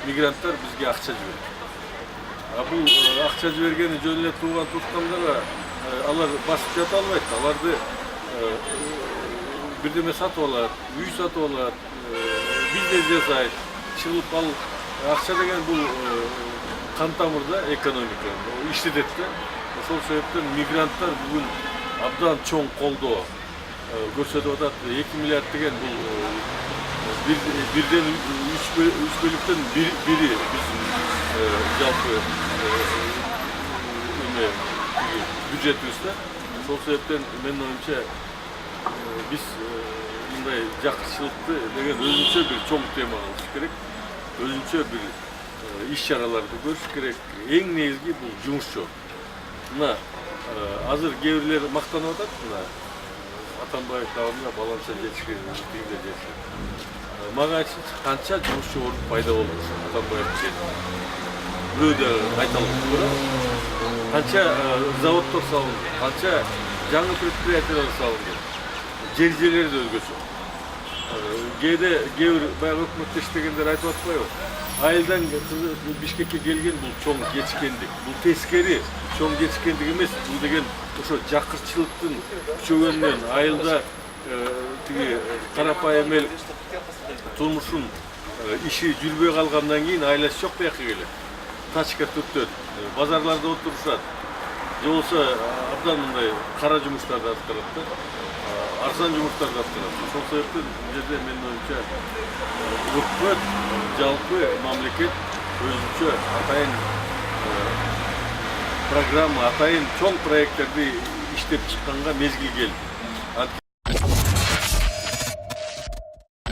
мигранттар бизге акча жиберет. Бул акча жибергени жөн эле тууган туткандарга алар басып жата албайт. Аларды бирдеме сатып алат, үй сатып алат, бизнес жасайт. Чыгып ал акча деген бул кан тамырда экономика иштетет да. Ошол себептен мигранттар бүгүн абдан чоң колдоо көрсөтүп атат. 2 миллиард деген бул бирден 3 бөлүктөн бири биздин жалпы бюджетибизде. Ошол себептен менин оюмча биз мындай жакшылыкты деген өзүнчө бир чоң тема болуш керек. Өзүнчө бир иш-чараларды көрүш керек. Эң негизги бул жумуш жол. Мына азыр кээ бирлер мактанып атат, мына Атамбаев дагы баланса жетишкен, тигиндер жетишкен. Мага айтсынчы, канча жумуш орун пайда болду Атамбаев жетти. Бирөөдө айталып турат. Канча заводдор салынды, канча жаңы предприятиялар салынды. Жер-жерлерди өзгөчө. Кээде кээ бир баягы өкмөттө иштегендер айтып атпайбы? Айылдан Бишкекке келген бул чоң кечиккендик. Бул тескери чоң кечиккендик эмес. Бул деген ошо жакырчылыктын күчөгөнүнөн айылда тиги карапайым эл турмушун иши жүрбөй калгандан кийин айласы жок бияка келет. Тачка түртөт, базарларда отурушат. Же болбосо абдан мындай кара жумуштарды аткарат да. Арзан жумуштарды аткарат. Ошол себептен бул жерде менин оюмча өкмөт жалпы мамлекет өзүнчө атайын программа, атайын чоң проекттерди иштеп чыкканга мезгил келди.